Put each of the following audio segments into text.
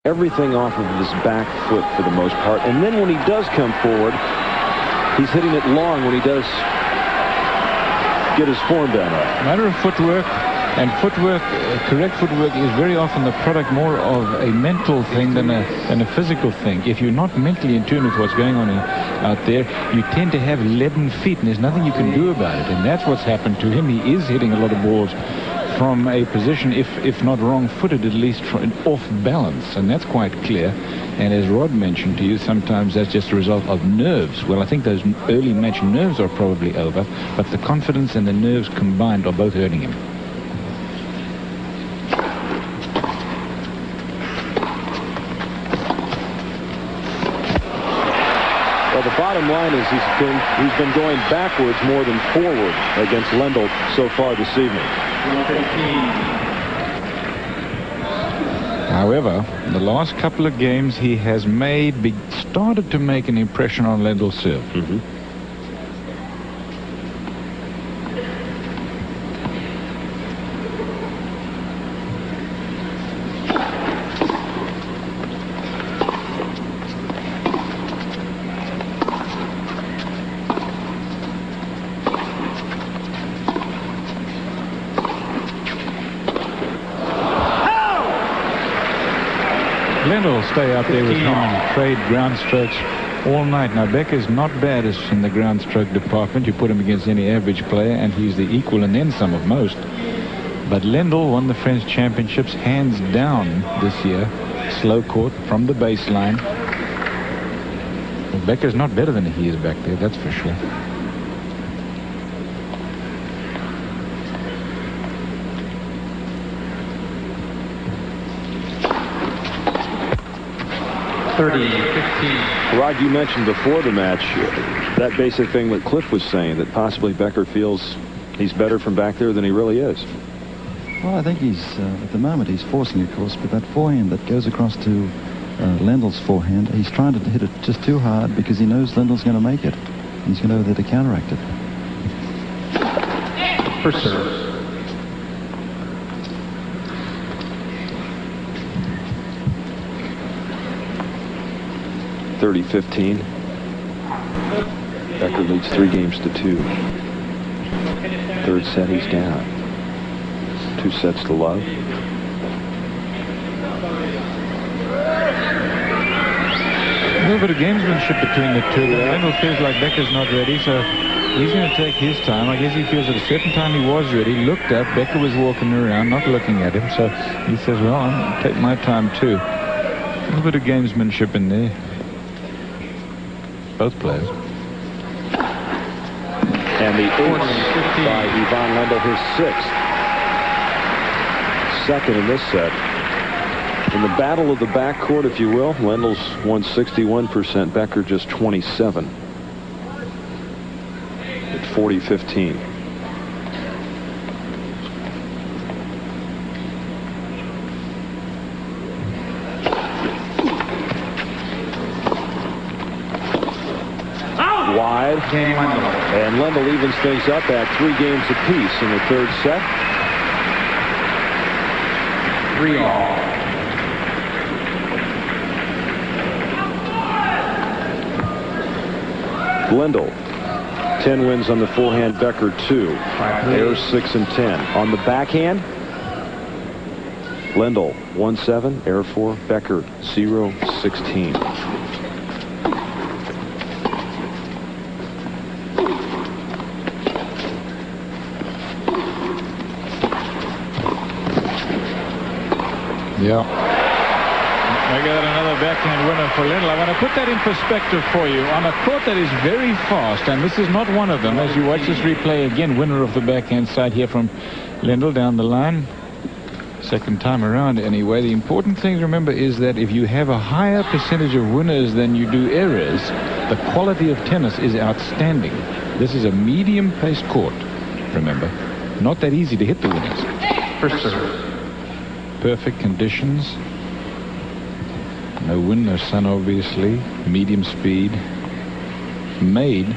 everything off of his back foot for the most part. And then when he does come forward, he's hitting it long when he does get his form down right. Matter of footwork. And footwork, correct footwork, is very often the product more of a mental thing than a physical thing. If you're not mentally in tune with what's going on out there, you tend to have leaden feet, and there's nothing you can do about it. And that's what's happened to him. He is hitting a lot of balls from a position, if not wrong-footed, at least off balance, and that's quite clear. And as Rod mentioned to you, sometimes that's just a result of nerves. Well, I think those early match nerves are probably over, but the confidence and the nerves combined are both hurting him. Well, the bottom line is he's been going backwards more than forward against Lendl so far this evening. However, the last couple of games he has started to make an impression on Lendl's serve. Lendl will stay out there with him and trade ground strokes all night. Now, Becker's not bad in the ground stroke department. You put him against any average player, and he's the equal and then some of most. But Lendl won the French Championships hands down this year. Slow court from the baseline. Well, Becker's not better than he is back there, that's for sure. Rod, you mentioned before the match that basic thing that Cliff was saying, that possibly Becker feels he's better from back there than he really is. Well, I think he's, at the moment, he's forcing, of course, but that forehand that goes across to Lendl's forehand, he's trying to hit it just too hard because he knows Lendl's going to make it. He's going to over there to counteract it. First serve. (30-15). Becker leads 3 games to 2. Third set, he's down. 2 sets to love. A little bit of gamesmanship between the two. Lendl feels like Becker's not ready, so he's going to take his time. I guess he feels at a certain time he was ready. Looked up. Becker was walking around, not looking at him. So he says, well, I'm going to take my time too. A little bit of gamesmanship in there. Both players. And the ace by Ivan Lendl, his 6th. Second in this set. In the battle of the backcourt, if you will, Lendl's won 61%, Becker just 27. At 40-15. Wide, and Lendl evens things up at 3 games apiece in the 3rd set. 3-all. Lendl, 10 wins on the forehand, Becker 2. Airs 6 and 10. On the backhand, Lendl 1-7, air 4, Becker 0-16. Yeah. I got another backhand winner for Lendl. I want to put that in perspective for you. On a court that is very fast, and this is not one of them, as you watch this replay again, winner of the backhand side here from Lendl down the line. Second time around anyway. The important thing to remember is that if you have a higher percentage of winners than you do errors, the quality of tennis is outstanding. This is a medium-paced court, remember. Not that easy to hit the winners. First serve. Perfect conditions. No wind, no sun, obviously. Medium speed. Made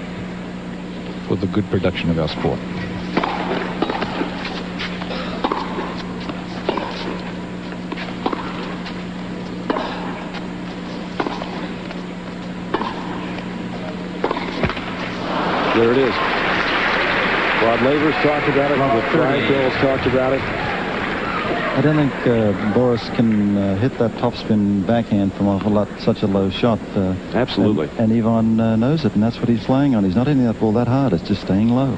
for the good production of our sport. There it is. Rod Laver's talked about it. The Fried Bill's talked about it. I don't think Boris can hit that topspin backhand from such a low shot. Absolutely. And Ivan knows it, and that's what he's flying on. He's not hitting that ball that hard. It's just staying low.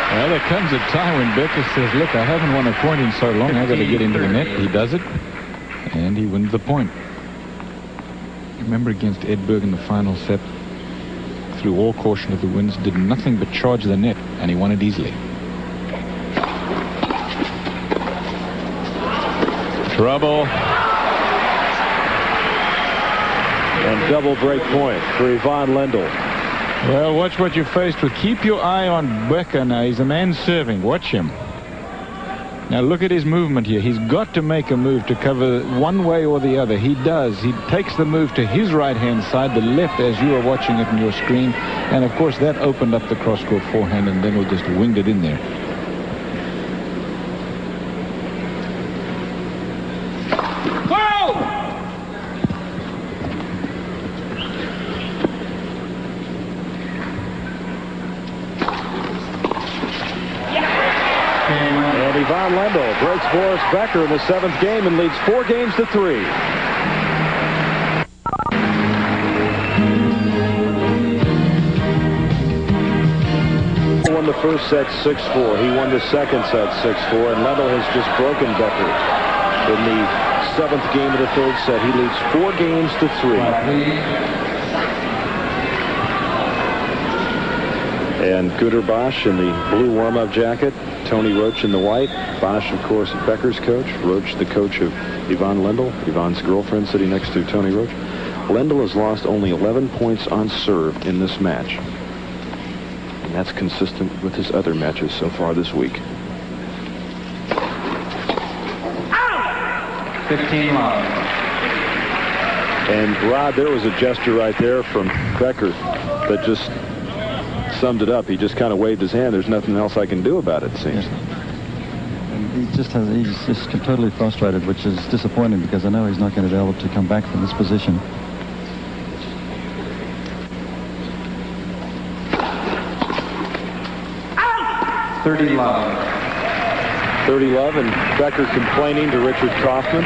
Well, there comes a time when Becker says, look, I haven't won a point in so long. I've got to get into the net. He does it, and he wins the point. Remember against Edberg in the final set, through all caution of the winds, did nothing but charge the net, and he won it easily. Trouble. And double break point for Ivan Lendl. Well, watch what you're faced with. Keep your eye on Becker now. He's the man serving. Watch him. Now look at his movement here. He's got to make a move to cover one way or the other. He does. He takes the move to his right-hand side, the left, as you are watching it on your screen. And, of course, that opened up the cross-court forehand, and then we'll just winged it in there. And Ivan Lendl breaks Boris Becker in the 7th game and leads 4 games to 3. He won the first set 6-4. He won the second set 6-4, and Lendl has just broken Becker in the 7th game of the 3rd set. He leads 4 games to 3. And Günter Bosch in the blue warm-up jacket, Tony Roach in the white. Bosch, of course, Becker's coach. Roach, the coach of Ivan Lendl. Ivan's girlfriend sitting next to Tony Roach. Lendl has lost only 11 points on serve in this match. And that's consistent with his other matches so far this week. 15 love. And Rod, there was a gesture right there from Becker that just summed it up. He just kind of waved his hand. There's nothing else I can do about it, it seems. And he's just totally frustrated, which is disappointing because I know he's not going to be able to come back from this position. Out! 30 love. 30 love, and Becker complaining to Richard Kaufman.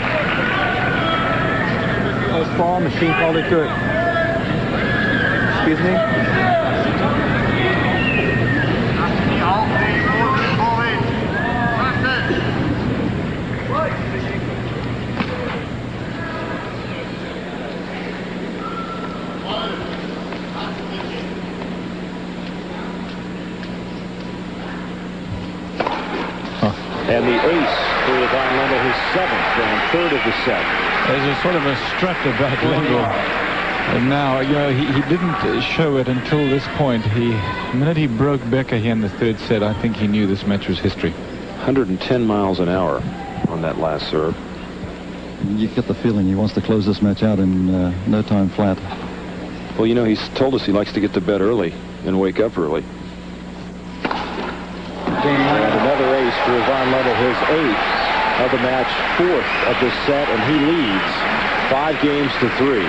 Close ball, machine called it good. Excuse me? And the ace for Ivan Lendl, his 7th and 3rd of the set. There's a sort of a strut about Lendl. And now, you know, he didn't show it until this point. The minute he broke Becker here in the 3rd set, I think he knew this match was history. 110 miles an hour on that last serve. You get the feeling he wants to close this match out in no time flat. Well, you know, he's told us he likes to get to bed early and wake up early. And another ace for Ivan Lendl, his 8th of the match, 4th of this set, and he leads 5 games to 3.